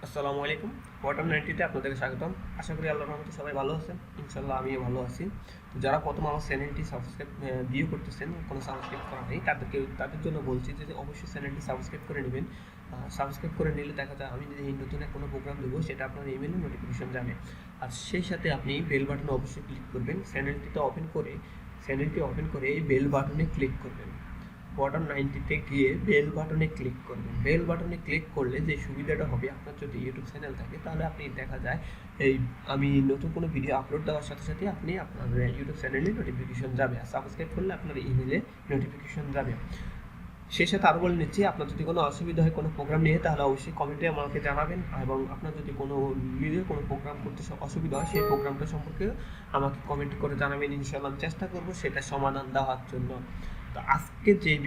আসসালামু আলাইকুম। কোয়ার্টার 90-তে আপনাদেরকে স্বাগতম। আশা করি আল্লাহর রহমতে সবাই ভালো আছেন। ইনশাআল্লাহ আমিও ভালো আছি। তো যারা প্রথম আমার চ্যানেলটি ভিউ করতেছেন, কোনো সাবস্ক্রাইব করা নেই, তাদের জন্য বলছি যে অবশ্যই চ্যানেলটি সাবস্ক্রাইব করে নেবেন। সাবস্ক্রাইব করে নিলে দেখা যায় আমি যদি এই নতুন কোনো প্রোগ্রাম দেবো সেটা আপনার ইমেইলে নোটিফিকেশন যাবে। আর সেই সাথে আপনি বেল বাটনে অবশ্যই ক্লিক করবেন। চ্যানেলটি ওপেন করে এই বেল বাটনে ক্লিক করবেন। বটম 90-তে গিয়ে বেল বাটনে ক্লিক করবেন। বেল বাটনে ক্লিক করলে যে সুবিধাটা হবে, আপনার যদি ইউটিউব চ্যানেল থাকে তাহলে আপনি দেখা যায় এই আমি নতুন কোনো ভিডিও আপলোড দেওয়ার সাথে সাথে আপনি আপনার ইউটিউব চ্যানেলে নোটিফিকেশন যাবে, আর সাবস্ক্রাইব করলে আপনার ইমেলে নোটিফিকেশন যাবে। সেই সাথে আরও বলে নিচ্ছি, আপনার যদি কোনো অসুবিধা হয় কোনো প্রোগ্রাম নিয়ে তাহলে অবশ্যই কমেন্টে আমাকে জানাবেন, এবং আপনার যদি নিজের কোনো প্রোগ্রাম করতে অসুবিধা হয় সেই প্রোগ্রামটা সম্পর্কে আমাকে কমেন্ট করে জানাবেন। ইনশাআল্লাহ আমি চেষ্টা করবো সেটা সমাধান দেওয়ার জন্য। তো আজকে যেই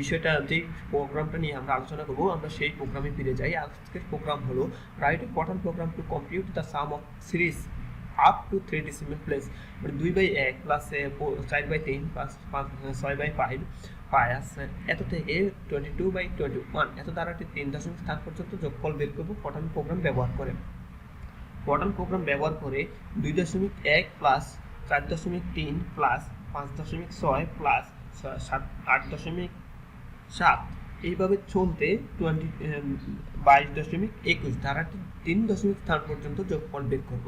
প্রোগ্রামটা নিয়ে আমরা আলোচনা করবো, আমরা সেই প্রোগ্রামে ফিরে যাই। আজকের প্রোগ্রাম হলো write a cotton program to compute the sum of series up to 3 decimal place, মানে 2/1 প্লাস 4/3 প্লাস 6/5 পায়াস এত থেকে 22/21 এত দ্বারাটি 3 দশমিক স্থান পর্যন্ত যোগফল বের করবো কটন প্রোগ্রাম ব্যবহার করে। কটন প্রোগ্রাম ব্যবহার করে 2.1 প্লাস 4.3 প্লাস 5.6 প্লাস 8.7 এইভাবে চলতে 22.21 ধারাটি 3 দশমিক স্থান পর্যন্ত যোগফল বের করব।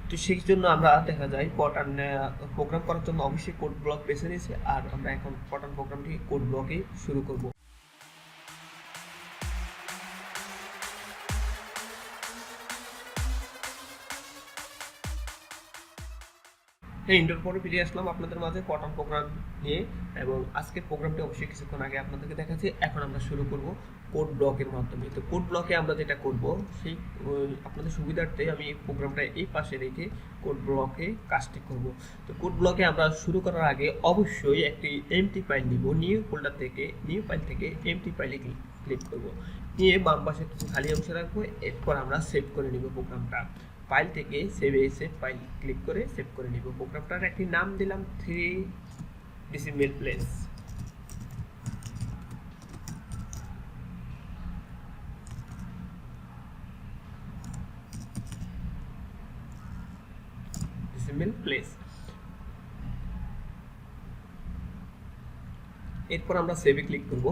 তো সেই জন্য আমরা দেখা যায় কটন প্রোগ্রাম করার জন্য অবশ্যই কোড ব্লক বেছে নিয়েছি, আর আমরা এখন কটন প্রোগ্রামটি কোড ব্লকে শুরু করব। হ্যাঁ, ইন্টার পরে ফিরে আসলাম আপনাদের মাঝে কটন প্রোগ্রাম নিয়ে, এবং আজকের প্রোগ্রামটি অবশ্যই কিছুক্ষণ আগে আপনাদেরকে দেখাচ্ছি। এখন আমরা শুরু করব কোড ব্লকের মাধ্যমে। তো কোড ব্লকে আমরা যেটা করব সেই আপনাদের সুবিধার্থে আমি এই প্রোগ্রামটা এই পাশে রেখে কোড ব্লকে কাজটি করব। তো কোড ব্লকে আমরা শুরু করার আগে অবশ্যই একটি এমটি ফাইল নিব। নিউ ফাইল থেকে এমটি ফাইলে ক্লিক করব। নিয়ে বাম পাশে কিছু খালি অংশ রাখবো। এরপর আমরা সেভ করে নিব প্রোগ্রামটা। ফাইল থেকে সেভ ফাইল ক্লিক করে সেভ করে নিব। প্রোগ্রামটার একটি নাম দিলাম 3 decimal place। এরপর আমরা সেভে ক্লিক করব।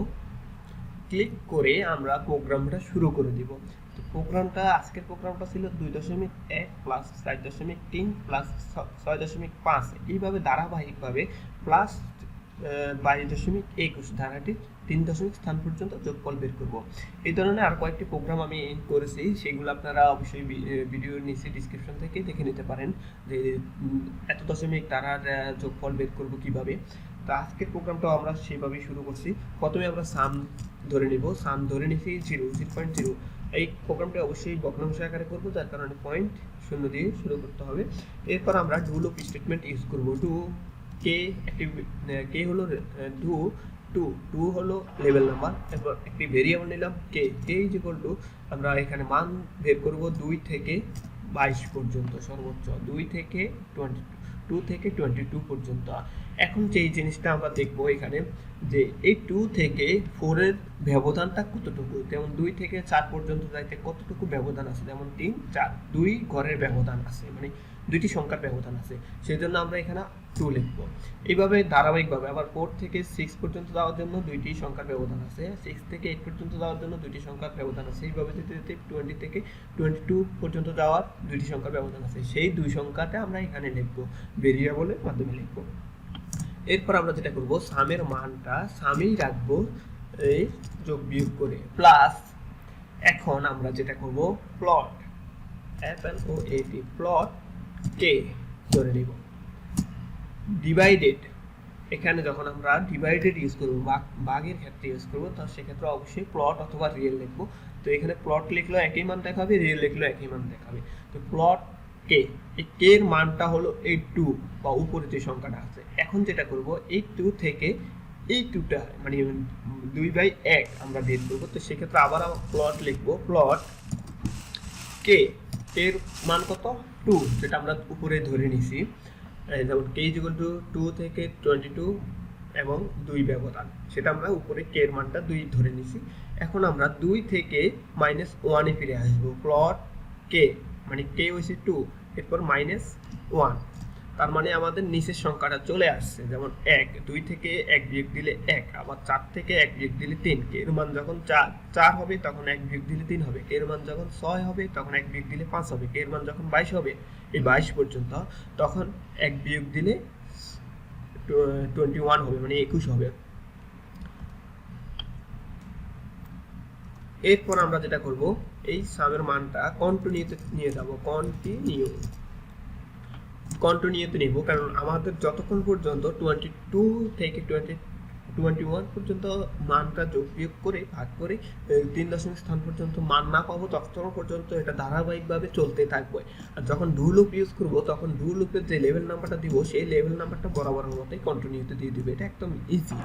ক্লিক করে আমরা প্রোগ্রামটা শুরু করে দিব। তো আজকের প্রোগ্রামটা ছিল 2.1 প্লাস 4.3 প্লাস 6.5 এইভাবে ধারাবাহিকভাবে প্লাস 22.21 ধারাটি 3 দশমিক স্থান পর্যন্ত যোগফল বের করব। এই ধরনের আর কয়েকটি প্রোগ্রাম আমি করেছি, সেগুলো আপনারা অবশ্যই ভিডিওর নিচে ডিসক্রিপশন থেকে দেখে নিতে পারেন যে এত দশমিক ধারার যোগফল বের করব কিভাবে। তো আজকের প্রোগ্রামটাও আমরা সেভাবেই শুরু করছি। প্রথমে আমরা সাম ধরে নিয়েছি 0.0। এই প্রোগ্রামটা অবশ্যই ভগ্নাংশ আকারে করবো, যার কারণে পয়েন্ট শূন্য দিয়ে শুরু করতে হবে। এরপর আমরা ডু লুপ স্টেটমেন্ট ইউজ করবো। কে হলো টু হলো লেভেল নাম্বার। এরপর একটি ভেরিয়েবল নিলাম কে ইজ ইকুয়াল টু, আমরা এখানে মান বের করব 2 থেকে 22 পর্যন্ত, সর্বোচ্চ 2 থেকে 2 থেকে 22 পর্যন্ত। এখন যেই জিনিসটা আমরা দেখবো এখানে যে এই 2 থেকে 4 এর ব্যবধানটা কতটুকু, যেমন 2 থেকে 4 পর্যন্ত যাইতে কতটুকু ব্যবধান আছে, যেমন 3 4 2 ঘরের ব্যবধান আছে, মানে দুইটি সংখ্যার ব্যবধান আছে, সেই জন্য আমরা এখানে 2 লিখবো। এইভাবে ধারাবাহিকভাবে আবার 4 থেকে 6 পর্যন্ত যাওয়ার জন্য দুইটি সংখ্যার ব্যবধান আছে, 6 থেকে 8 পর্যন্ত যাওয়ার জন্য দুইটি সংখ্যার ব্যবধান আছে, এইভাবে যেতে যেতে 20 থেকে 22 পর্যন্ত যাওয়ার দুইটি সংখ্যার ব্যবধান আছে। সেই দুই সংখ্যাটা আমরা এখানে লিখবো, ভেরিয়েবলের মাধ্যমে লিখবো। এরপর আমরা যেটা করব, সামের মানটা সামেই রাখবো এই যোগ বিয়োগ করে, প্লাস এখন আমরা যেটা করব প্লট প্লট কে ধরে নিব। ডিভাইডেড, এখানে যখন আমরা ডিভাইডেড ইউজ করবো, ভাগের ক্ষেত্রে ইউজ করবো, তো সেক্ষেত্রে অবশ্যই প্লট অথবা রিয়েল লিখবো। তো এখানে প্লট লিখলেও একই মান দেখাবে, রিয়েল লিখলেও একই মান দেখাবে। তো প্লট কে, এই কে এর মানটা হলো 82 বা উপরে যে সংখ্যাটা আছে। এখন যেটা করব, এই 2 থেকে এই 2টা মানে 2/1 আমরা বের করবো। তো সেক্ষেত্রে আবার প্লট লিখবো, প্লট কে এর মান কত 2, যেটা আমরা উপরে ধরে নিছি, যেমন কে ইজ ইকুয়াল টু 2 থেকে 22 এবং 2 ব্যবধান, সেটা আমরা উপরে কে এর মানটা 2 ধরে নিছি। এখন আমরা 2 থেকে -1 এ ফিরে আসবো। প্লট কে মানে কে হচ্ছে 2, এরপর -1, তার মানে আমাদের নিচের সংখ্যাটা চলে আসছে। যেমন 1, 2 থেকে 1 বিয়োগ দিলে 1, আবার 4 থেকে 1 বিয়োগ দিলে 3, কে এর মান যখন 4 হবে তখন 1 বিয়োগ দিলে 3 হবে, কে এর মান যখন 6 হবে তখন 1 বিয়োগ দিলে 5 হবে, কে এর মান যখন 22 হবে, এই 22 পর্যন্ত, তখন 1 বিয়োগ দিলে 21 হবে, মানে 21 হবে। এরপর আমরা যেটা করব, এই সামের মানটা কন্টিনিউতে নিয়ে যাব। কন্টিনিউতে নিব, কারণ আমাদের যতক্ষণ পর্যন্ত 22 থেকে 21 পর্যন্ত মানটা যোগ বিয়োগ করে ভাগ করে 3 দশমিক স্থান পর্যন্ত মান না পাবো, ততক্ষণ পর্যন্ত এটা ধারাবাহিকভাবে চলতে থাকবে। আর যখন ডু লুপ ইউজ করব, তখন ডু লুপের যে লেভেল নাম্বারটা দিব, সেই লেভেল নাম্বারটা বরাবরের মতোই কন্টিনিউতে দিয়ে দিবে। এটা একদম ইজি,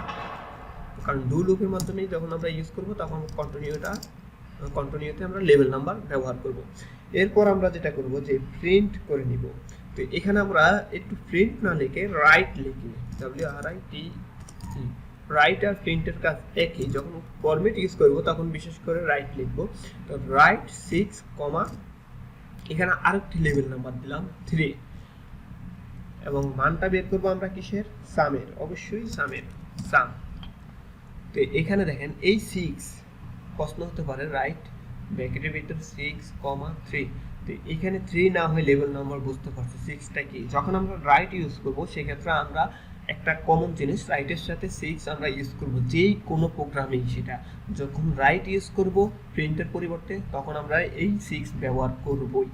কারণ ডু লুপের মাধ্যমে যখন আমরা ইউজ করব, তখন কন্টিনিউতে আমরা লেভেল নাম্বার ব্যবহার করব। এরপর আমরা যেটা করব যে প্রিন্ট করে নিব। তো এখানে আমরা একটু প্রিন্ট না লিখে রাইট লিখি, WRITE। রাইট আর প্রিন্টের কাজ একই, যখন ফরম্যাট ইউজ করব তখন বিশেষ করে রাইট লিখব। তো রাইট 6, এখানে আরেকটি লেভেল নাম্বার দিলাম 3, এবং মানটা বের করব আমরা কিসের, সামের, অবশ্যই সামের, সাম। তো এখানে দেখেন এই 6 প্রশ্ন হতে পারে রাইট ব্র্যাকেটের ভিতর 6, 3। তো এখানে 3 না হয় লেভেল নাম্বার বুঝতে পারছি 6টা কি। যখন আমরা রাইট ইউজ করব, সেক্ষেত্রে আমরা একটা কমন জিনিস, রাইটের সাথে 6 আমরা ইউজ করব যেই কোনো প্রোগ্রামেই। সেটা যখন রাইট ইউজ করব প্রিন্টের পরিবর্তে, তখন আমরা এই 6 ব্যবহার করবই।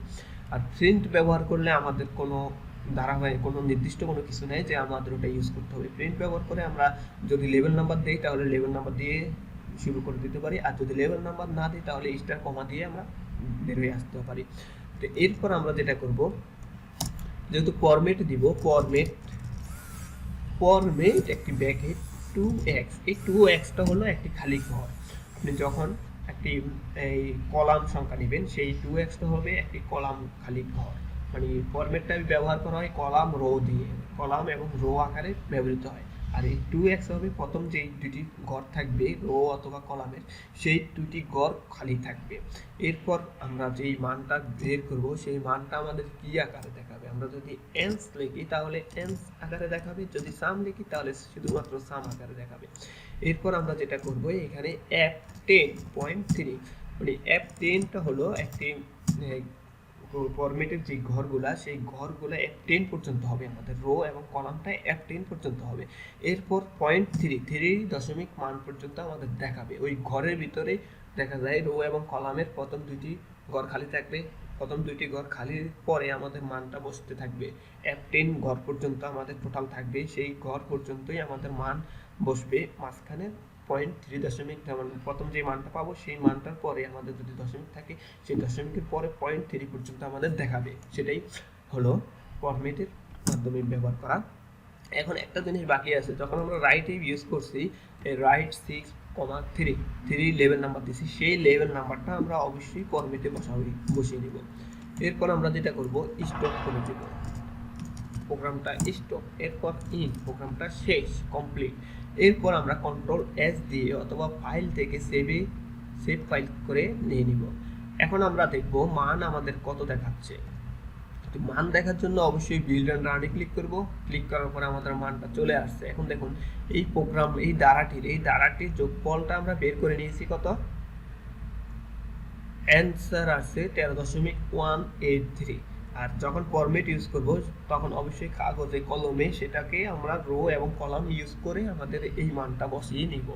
আর প্রিন্ট ব্যবহার করলে আমাদের কোনো ধারাবাহিক কোনো নির্দিষ্ট কোনো কিছু নেই যে আমাদের ওটা ইউজ করতে হবে। প্রিন্ট ব্যবহার করে আমরা যদি লেভেল নাম্বার দিই, তাহলে লেভেল নাম্বার দিয়ে শুরু করে দিতে পারি, আর যদি লেভেল নাম্বার না দিই, তাহলে স্টার কমা দিয়ে আমরা বের হয়ে আসতে পারি। তো এরপর আমরা যেটা করব, যেহেতু ফরম্যাট দিব, ফরম্যাট একটি ব্র্যাকেট 2x, এই 2xটা হলো একটি খালি ঘর। আপনি যখন একটি এই কলাম সংখ্যা নেবেন, সেই 2xটা হবে একটি কলাম খালি ঘর। মানে ফরম্যাটটা ব্যবহার করা হয় কলাম রো দিয়ে, কলাম এবং রো আকারে ব্যবহৃত হয়। আর এই 2x হবে প্রথম যে দুটি ঘর থাকবে রো অথবা কলামের, সেই দুটি ঘর খালি থাকবে। এরপর আমরা যেই মানটা বের করব, সেই মানটা আমাদের কি আকারে দেখাবে। আমরা যদি এন্স লিখি তাহলে এন্স আকারে দেখাবে, যদি সাম লিখি তাহলে শুধুমাত্র সাম আকারে দেখাবে। এরপর আমরা যেটা করব, এখানে f10.3, মানে f10টা হলো একটি ফরম্যাটের যে ঘরগুলা, সেই ঘরগুলা f10 পর্যন্ত হবে, আমাদের রো এবং কলামটা f10 পর্যন্ত হবে। এরপর 3 দশমিক মান পর্যন্ত আমাদের দেখাবে। ওই ঘরের ভিতরে দেখা যায় রো এবং কলামের প্রথম দুইটি ঘর খালি থাকবে, প্রথম দুইটি ঘর খালির পরে আমাদের মানটা বসতে থাকবে। f10 ঘর পর্যন্ত আমাদের টোটাল থাকবে, সেই ঘর পর্যন্তই আমাদের মান বসবে। মাঝখানে 0.3 দশমিক, যেমন প্রথম যে মানটা পাবো, সেই মানটার পরে আমাদের যদি দশমিক থাকে, সেই দশমিকের পরে 0.3 পর্যন্ত আমাদের দেখাবে। সেটাই হলো ফরম্যাটের মাধ্যমে ব্যবহার করা। এখন একটা জিনিস বাকি আছে, যখন আমরা রাইট ইউজ করছি, রাইট 6,3 লেভেল নাম্বার দিছি, সেই লেভেল নাম্বারটা আমরা অবশ্যই ফরম্যাটে বসিয়ে নিব। এরপর আমরা যেটা করব, স্টপ করে দেব প্রোগ্রামটা, স্টপ। এরপর ইন, প্রোগ্রামটা শেষ, কমপ্লিট। এরপর আমরা কন্ট্রোল এস দিয়ে অথবা ফাইল থেকে সেভ ফাইল করে নিয়ে নিব। এখন আমরা দেখব মান আমাদের কত দেখাচ্ছে। মান দেখার জন্য অবশ্যই বিল্ড এন্ড রানে ক্লিক করব। ক্লিক করার পরে আমাদের মানটা চলে আসছে। এখন দেখুন এই প্রোগ্রাম, এই দ্বারাটির যোগফলটা আমরা বের করে নিয়েছি কত, অ্যান্সার আসছে 13.183। আর যখন ফরম্যাট ইউজ করব, তখন অবশ্যই কাগজে কলমে সেটাকে আমরা রো এবং কলাম ইউজ করে আমাদের এই মানটা বসিয়ে নিব।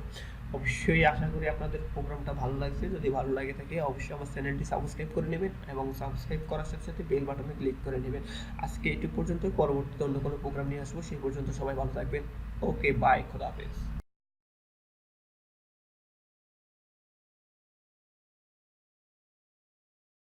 অবশ্যই আশা করি আপনাদের প্রোগ্রামটা ভালো লাগছে। যদি ভালো লাগে থাকে, অবশ্যই আমার চ্যানেলটি সাবস্ক্রাইব করে নেবেন, এবং সাবস্ক্রাইব করার সাথে সাথে বেল বাটনে ক্লিক করে নেবেন। আজকে এইটুকু পর্যন্ত, পরবর্তীতে অন্য কোনো প্রোগ্রাম নিয়ে আসবো। সেই পর্যন্ত সবাই ভালো থাকবেন। ওকে, বাই, খোদা হাফেজ।